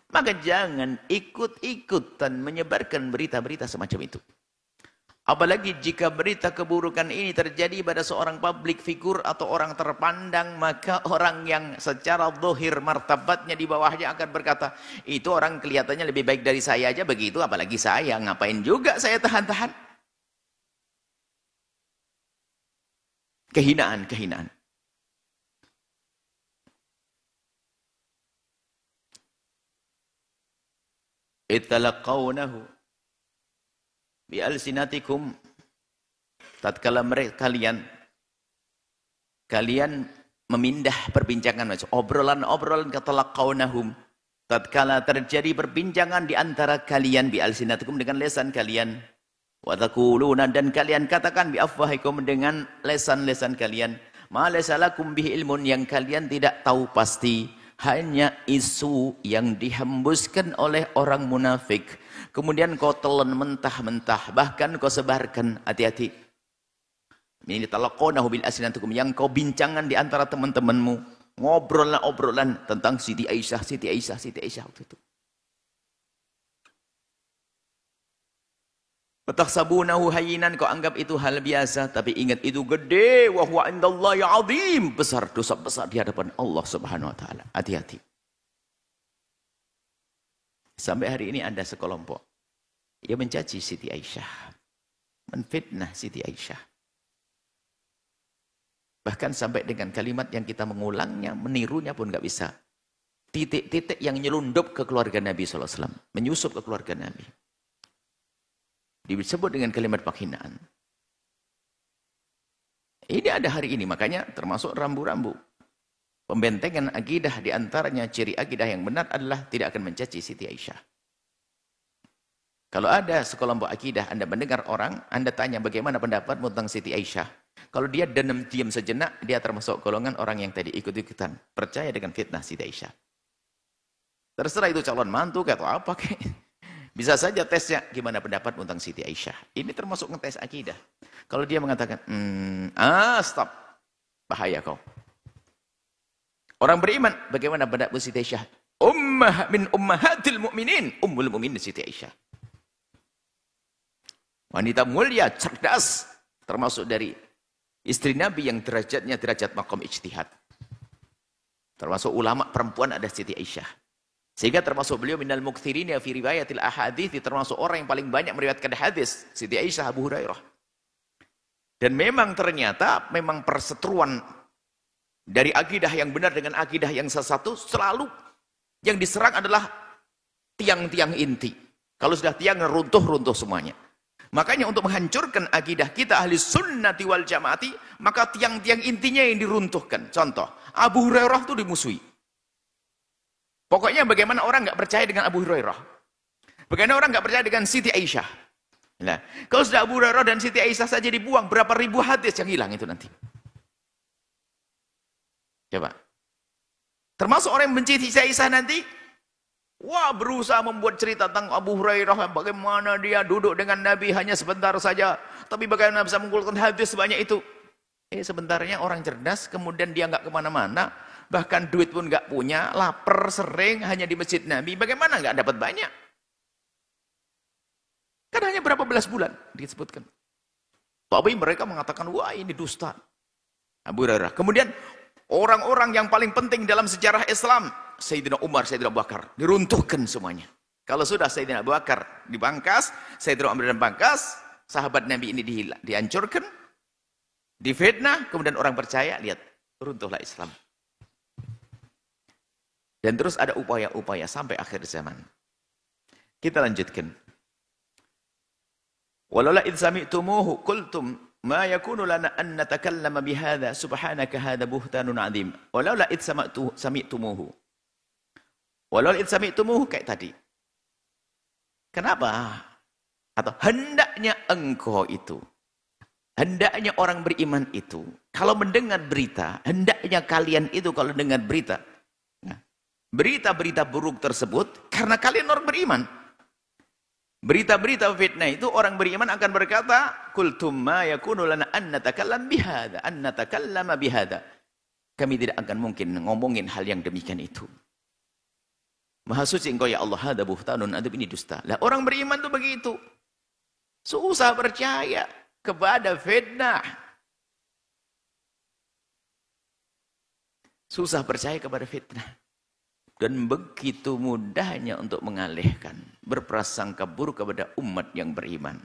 Maka jangan ikut-ikutan menyebarkan berita-berita semacam itu. Apalagi jika berita keburukan ini terjadi pada seorang public figure atau orang terpandang, maka orang yang secara zahir martabatnya di bawahnya akan berkata, itu orang kelihatannya lebih baik dari saya aja begitu, apalagi saya, ngapain juga saya tahan-tahan. Kehinaan. Italaqawnahu bi alsinatikum, tatkala mereka kalian memindah perbincangan, obrolan katalaqawnahum, tatkala terjadi perbincangan di antara kalian bi alsinatikum, dengan lisan kalian, wa taquluna, dan kalian katakan bi afwahikum, dengan lisan-lisan kalian, ma laysa lakum bihi ilmun, yang kalian tidak tahu pasti, hanya isu yang dihembuskan oleh orang munafik, kemudian kau telan mentah-mentah, bahkan kau sebarkan. Hati-hati. Ini talaqonahu bil asinatukum, yang kau bincangan di antara teman-temanmu, obrolan tentang Siti Aisyah waktu itu. Fatahsabunahu hayyinan, kau anggap itu hal biasa, tapi ingat itu gede, wa huwa indallahi azim, besar, dosa besar di hadapan Allah Subhanahu wa taala. Hati-hati. Sampai hari ini ada sekelompok Ia mencaci Siti Aisyah. Menfitnah Siti Aisyah. Bahkan sampai dengan kalimat yang kita mengulangnya, menirunya pun nggak bisa. Titik-titik yang nyelundup ke keluarga Nabi SAW. Menyusup ke keluarga Nabi. Disebut dengan kalimat penghinaan. Ini ada hari ini, makanya termasuk rambu-rambu. Pembentengan akidah diantaranya ciri akidah yang benar adalah tidak akan mencaci Siti Aisyah. Kalau ada sekelompok akidah, Anda mendengar orang, Anda tanya bagaimana pendapatmu tentang Siti Aisyah. Kalau dia diam sejenak, dia termasuk golongan orang yang tadi ikut-ikutan. Percaya dengan fitnah Siti Aisyah. Terserah itu calon mantu atau apa. Bisa saja tesnya, gimana pendapatmu tentang Siti Aisyah. Ini termasuk ngetes akidah. Kalau dia mengatakan, stop. Bahaya kau. Orang beriman, bagaimana pendapatmu Siti Aisyah? Ummah min ummahatil mu'minin. Ummul mu'minin Siti Aisyah. Wanita mulia, cerdas. Termasuk dari istri Nabi yang derajatnya derajat maqam ijtihad. Termasuk ulama perempuan ada Siti Aisyah. Sehingga termasuk beliau minal mukthirina fi riwayatil ahadits, termasuk orang yang paling banyak meriwayatkan hadis, Siti Aisyah, Abu Hurairah. Dan memang ternyata memang perseteruan dari akidah yang benar dengan akidah yang sesatu selalu yang diserang adalah tiang-tiang inti. Kalau sudah tiang runtuh semuanya. Makanya untuk menghancurkan akidah kita ahli sunnati wal jamaati, maka tiang-tiang intinya yang diruntuhkan. Contoh, Abu Hurairah itu dimusuhi. Pokoknya bagaimana orang nggak percaya dengan Abu Hurairah. Bagaimana orang nggak percaya dengan Siti Aisyah. Nah, kalau sudah Abu Hurairah dan Siti Aisyah saja dibuang, berapa ribu hadis yang hilang itu nanti. Coba. Termasuk orang yang benci Siti Aisyah nanti, wah berusaha membuat cerita tentang Abu Hurairah, bagaimana dia duduk dengan Nabi hanya sebentar saja, tapi bagaimana bisa mengumpulkan hadis sebanyak itu. Sebentarnya orang cerdas, kemudian dia nggak kemana-mana, bahkan duit pun nggak punya, lapar sering hanya di masjid Nabi, bagaimana nggak dapat banyak? Kan hanya berapa belas bulan disebutkan. Tapi mereka mengatakan, wah ini dusta. Abu Hurairah. Kemudian orang-orang yang paling penting dalam sejarah Islam, Sayyidina Umar, Sayyidina Abu Bakar, diruntuhkan semuanya. Kalau sudah Sayyidina Abu Bakar dibangkas, Sayyidina Umar dibangkas, sahabat Nabi ini dihancurkan, difitnah, kemudian orang percaya, lihat, runtuhlah Islam. Dan terus ada upaya-upaya sampai akhir zaman. Kita lanjutkan. Walaula id sami'tumuhu qultum ma yakunu lana an natakallama bihadza subhanaka hadza buhtanun 'adzim. Walaula id sami'tumuhu. Walaula id sami'tumuhu kayak tadi. Kenapa? Atau hendaknya engkau itu, hendaknya orang beriman itu, kalau mendengar berita, hendaknya kalian itu kalau dengar berita, berita-berita buruk tersebut, karena kalian orang beriman. Berita-berita fitnah itu orang beriman akan berkata, "Qultum ma yakunu lana an natakallam bihadza, an natakallama bihadza." Kami tidak akan mungkin ngomongin hal yang demikian itu. Maha suci engkau ya Allah, hadza buhtanun adzim, ini dusta. Lah orang beriman itu begitu. Susah percaya kepada fitnah. Susah percaya kepada fitnah. Dan begitu mudahnya untuk mengalihkan, berprasangka buruk kepada umat yang beriman.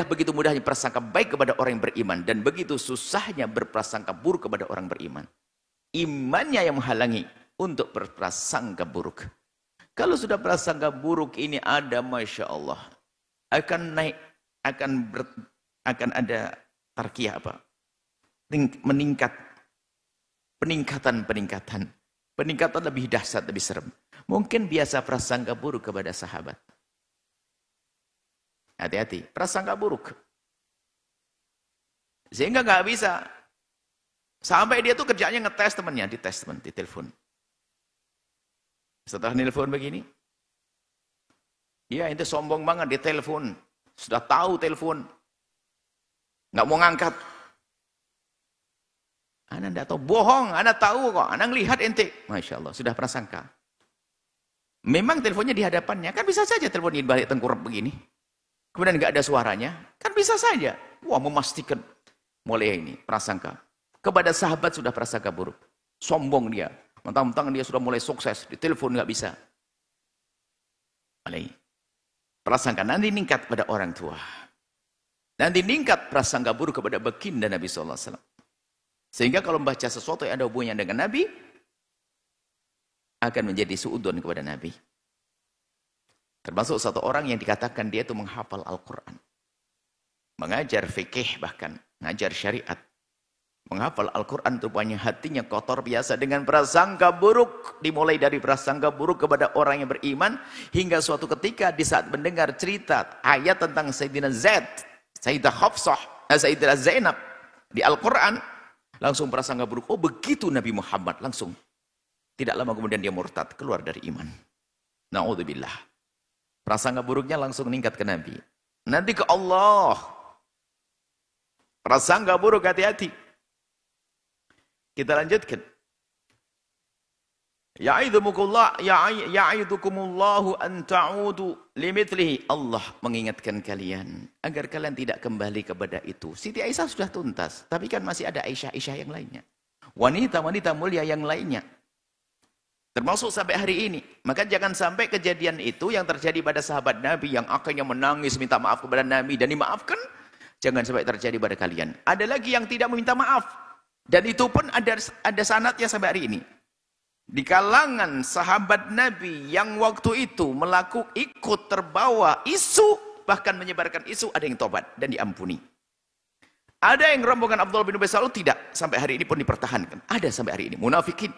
Begitu mudahnya prasangka baik kepada orang yang beriman, dan begitu susahnya berprasangka buruk kepada orang beriman. Imannya yang menghalangi untuk berprasangka buruk. Kalau sudah prasangka buruk ini ada, Masya Allah, akan naik, akan ada tarkiyah apa? Peningkatan lebih dahsyat, lebih serem. Mungkin biasa prasangka buruk kepada sahabat. Hati-hati, prasangka buruk. Sehingga nggak bisa. Sampai dia tuh kerjanya ngetes temannya, di telepon. Setelah nelpon begini, dia itu sombong banget di telepon. Sudah tahu telepon, nggak mau ngangkat. Anda tidak tahu, bohong, Anda tahu kok, Anda ngelihat ente. Masya Allah, sudah prasangka. Memang teleponnya di hadapannya, kan bisa saja teleponnya balik tengkurap begini. Kemudian nggak ada suaranya, kan bisa saja. Wah, memastikan mulai ini prasangka. Kepada sahabat sudah prasangka buruk. Sombong dia, mentang-mentang dia sudah mulai sukses, di telepon nggak bisa. Prasangka nanti meningkat pada orang tua. Nanti meningkat prasangka buruk kepada baginda Nabi sallallahu alaihi wasallam. Sehingga kalau membaca sesuatu yang ada hubungannya dengan Nabi akan menjadi suudzon kepada Nabi. Termasuk satu orang yang dikatakan dia itu menghafal Al-Qur'an. Mengajar fikih bahkan, mengajar syariat. Menghafal Al-Quran rupanya hatinya kotor biasa dengan prasangka buruk. Dimulai dari prasangka buruk kepada orang yang beriman. Hingga suatu ketika di saat mendengar cerita ayat tentang Sayyidina Zaid, Sayyidah Hafsah, Sayyidah Zainab di Al-Quran. Langsung prasangka buruk. Oh begitu Nabi Muhammad. Langsung. Tidak lama kemudian dia murtad. Keluar dari iman. Na'udzubillah. Prasangka buruknya langsung meningkat ke Nabi. Nanti ke Allah. Prasangka buruk hati-hati. Kita lanjutkan. Ya'idhukumullahu an ta'udu limithlihi. Allah mengingatkan kalian agar kalian tidak kembali kepada itu. Siti Aisyah sudah tuntas, tapi kan masih ada Aisyah-Aisyah yang lainnya. Wanita-wanita mulia yang lainnya. Termasuk sampai hari ini. Maka jangan sampai kejadian itu yang terjadi pada sahabat Nabi yang akhirnya menangis minta maaf kepada Nabi dan dimaafkan, jangan sampai terjadi pada kalian. Ada lagi yang tidak meminta maaf. Dan itu pun ada sanadnya sampai hari ini. Di kalangan sahabat Nabi yang waktu itu ikut terbawa isu, bahkan menyebarkan isu, ada yang tobat dan diampuni. Ada yang rombongan Abdullah bin Ubay Salul tidak, sampai hari ini pun dipertahankan. Ada sampai hari ini, munafikin.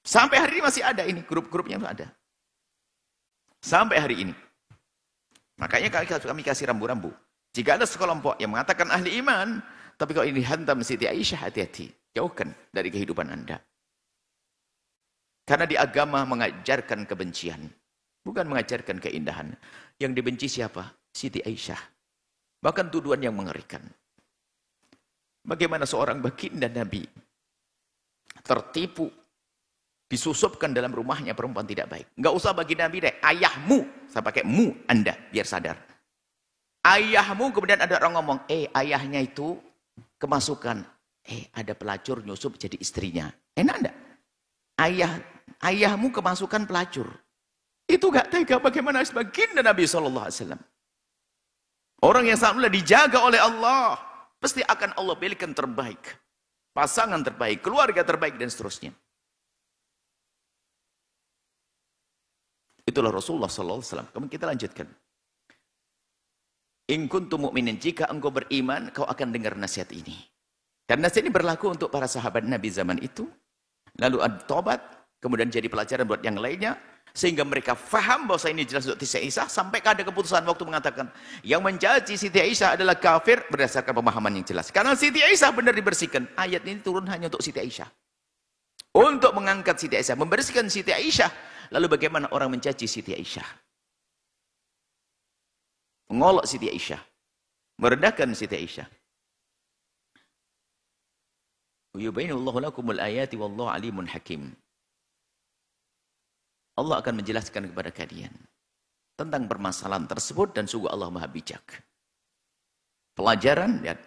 Sampai hari ini masih ada ini, grup-grupnya ada. Sampai hari ini. Makanya kami kasih rambu-rambu. Jika ada sekelompok yang mengatakan ahli iman, tapi kalau ini hantam Siti Aisyah, hati-hati. Jauhkan dari kehidupan Anda. Karena di agama mengajarkan kebencian. Bukan mengajarkan keindahan. Yang dibenci siapa? Siti Aisyah. Bahkan tuduhan yang mengerikan. Bagaimana seorang baginda Nabi tertipu, disusupkan dalam rumahnya perempuan tidak baik. Enggak usah bagi Nabi deh, ayahmu. Saya pakai mu Anda, biar sadar. Ayahmu, kemudian ada orang ngomong, ayahnya itu kemasukan, ada pelacur nyusup jadi istrinya. Enak enggak? Ayahmu kemasukan pelacur. Itu gak tega bagaimana baginda Nabi SAW. Orang yang sangat mulia dijaga oleh Allah. Pasti akan Allah pilihkan terbaik. Pasangan terbaik, keluarga terbaik dan seterusnya. Itulah Rasulullah SAW. Kemudian kita lanjutkan. In kuntum mu'minin, jika engkau beriman, kau akan dengar nasihat ini. Dan nasihat ini berlaku untuk para sahabat Nabi zaman itu. Lalu ada tobat, kemudian jadi pelajaran buat yang lainnya. Sehingga mereka faham bahwa ini jelas untuk Siti Aisyah. Sampai ada keputusan waktu mengatakan, yang mencaci Siti Aisyah adalah kafir berdasarkan pemahaman yang jelas. Karena Siti Aisyah benar dibersihkan. Ayat ini turun hanya untuk Siti Aisyah. Untuk mengangkat Siti Aisyah, membersihkan Siti Aisyah. Lalu bagaimana orang mencaci Siti Aisyah? Mengolok Siti Aisyah, merendahkan Siti Aisyah. Yubayyinullahu lakumul ayati wallahu alimun hakim. Allah akan menjelaskan kepada kalian tentang permasalahan tersebut dan sungguh Allah Maha Bijak. Pelajaran, lihat.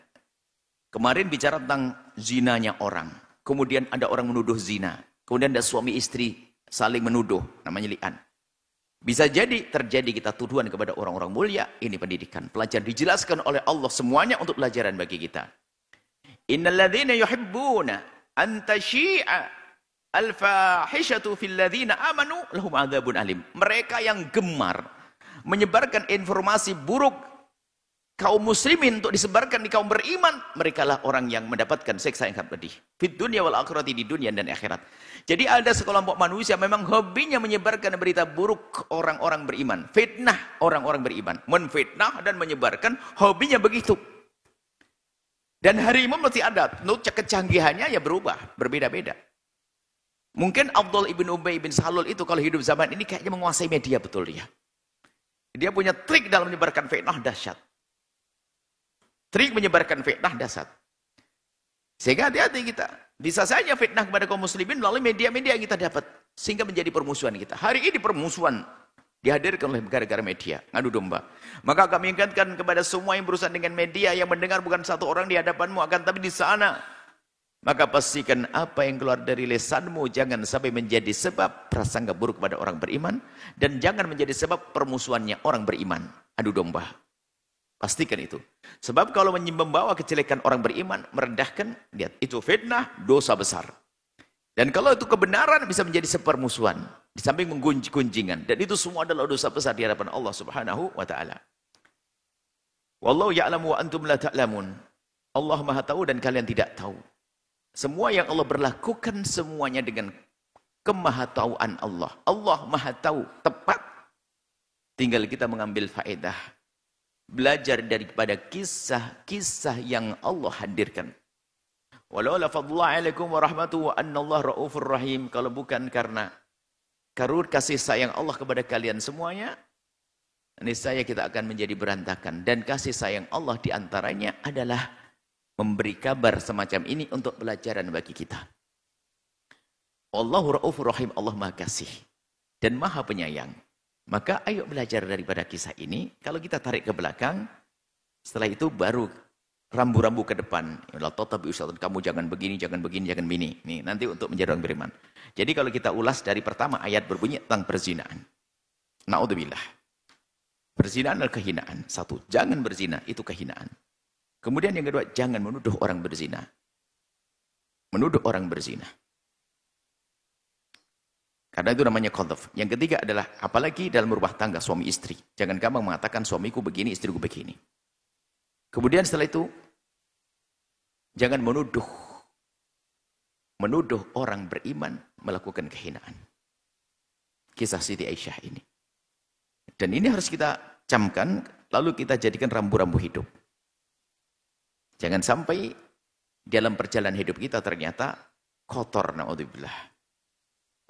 Kemarin bicara tentang zinanya orang. Kemudian ada orang menuduh zina. Kemudian ada suami istri saling menuduh, namanya li'an. Bisa jadi terjadi kita tuduhan kepada orang-orang mulia. Ini pendidikan. Pelajaran dijelaskan oleh Allah semuanya untuk pelajaran bagi kita. Innalladzina yuhibbuna an tasyi'a al-fahishatu fil ladzina amanu lahum adzabun alim. Mereka yang gemar menyebarkan informasi buruk kaum muslimin untuk disebarkan di kaum beriman, merekalah orang yang mendapatkan siksa yang sangat pedih. Fid dunya wal akhirati, di dunia dan akhirat. Jadi ada sekelompok manusia memang hobinya menyebarkan berita buruk orang-orang beriman. Fitnah orang-orang beriman. Menfitnah dan menyebarkan, hobinya begitu. Dan hari ini masih ada. Kecanggihannya ya berubah, berbeda-beda. Mungkin Abdullah ibn Ubay bin Salul itu kalau hidup zaman ini kayaknya menguasai media betul dia. Dia punya trik dalam menyebarkan fitnah dahsyat. Trik menyebarkan fitnah dahsyat. Sehingga hati-hati kita. Bisa saja fitnah kepada kaum muslimin melalui media-media yang kita dapat. Sehingga menjadi permusuhan kita. Hari ini permusuhan dihadirkan oleh gara-gara media. Ngadu domba. Maka kami ingatkan kepada semua yang berurusan dengan media, yang mendengar bukan satu orang di hadapanmu, akan tapi di sana Maka pastikan apa yang keluar dari lisanmu jangan sampai menjadi sebab prasangka buruk kepada orang beriman. Dan jangan menjadi sebab permusuhannya orang beriman. Adu domba. Pastikan itu. Sebab kalau membawa kejelekan orang beriman, merendahkan, lihat, itu fitnah, dosa besar. Dan kalau itu kebenaran bisa menjadi sepermusuhan. Di samping menggunjingan. Dan itu semua adalah dosa besar di hadapan Allah subhanahu wa ta'ala. Wallahu ya'lamu wa antum la ta'lamun. Allah maha tahu dan kalian tidak tahu. Semua yang Allah berlakukan semuanya dengan kemahatauan Allah. Allah maha tahu tepat. Tinggal kita mengambil faedah. Belajar daripada kisah-kisah yang Allah hadirkan. Walau la fadlullah alaikum wa rahmatuhu wa annallah ra'ufur rahim. Kalau bukan karena kasih sayang Allah kepada kalian semuanya, niscaya kita akan menjadi berantakan. Dan kasih sayang Allah diantaranya adalah memberi kabar semacam ini untuk pelajaran bagi kita. Allahu ra'ufur rahim, Allah maha kasih dan maha penyayang. Maka ayo belajar daripada kisah ini. Kalau kita tarik ke belakang, setelah itu baru rambu-rambu ke depan. Kamu jangan begini, jangan begini, jangan begini. Nih, nanti untuk menjadi orang beriman. Jadi kalau kita ulas dari pertama ayat berbunyi tentang perzinaan. Na'udzubillah. Perzinaan adalah kehinaan. Satu, jangan berzina, itu kehinaan. Kemudian yang kedua, jangan menuduh orang berzina. Menuduh orang berzina. Karena itu namanya qadhaf. Yang ketiga adalah, apalagi dalam rumah tangga suami istri. Jangan gampang mengatakan suamiku begini, istriku begini. Kemudian setelah itu, jangan menuduh orang beriman melakukan kehinaan. Kisah Siti Aisyah ini. Dan ini harus kita camkan, lalu kita jadikan rambu-rambu hidup. Jangan sampai dalam perjalanan hidup kita ternyata kotor, na'udzubillah.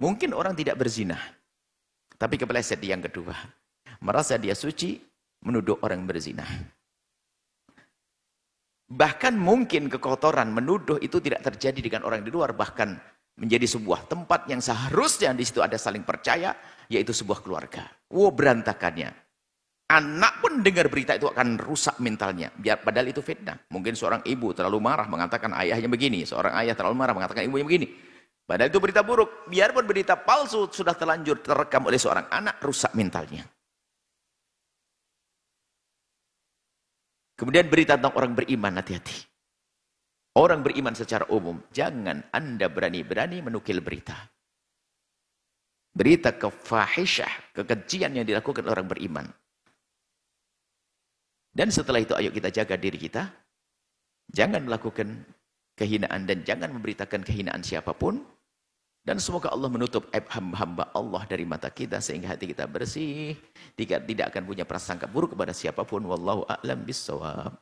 Mungkin orang tidak berzina, tapi kepeleset yang kedua. Merasa dia suci, menuduh orang berzina. Bahkan mungkin kekotoran menuduh itu tidak terjadi dengan orang di luar, bahkan menjadi sebuah tempat yang seharusnya di situ ada saling percaya, yaitu sebuah keluarga. Berantakannya. Anak pun dengar berita itu akan rusak mentalnya. Padahal itu fitnah. Mungkin seorang ibu terlalu marah mengatakan ayahnya begini. Seorang ayah terlalu marah mengatakan ibunya begini. Padahal itu berita buruk. Biarpun berita palsu sudah terlanjur terekam oleh seorang anak, rusak mentalnya. Kemudian berita tentang orang beriman, hati-hati. Orang beriman secara umum, jangan Anda berani-berani menukil berita. Berita kefahisyah, kekejian yang dilakukan orang beriman. Dan setelah itu ayo kita jaga diri kita. Jangan melakukan kehinaan dan jangan memberitakan kehinaan siapapun. Dan semoga Allah menutup aib hamba-hamba Allah dari mata kita sehingga hati kita bersih. Tidak akan punya prasangka buruk kepada siapapun. Wallahu a'lam bissawab.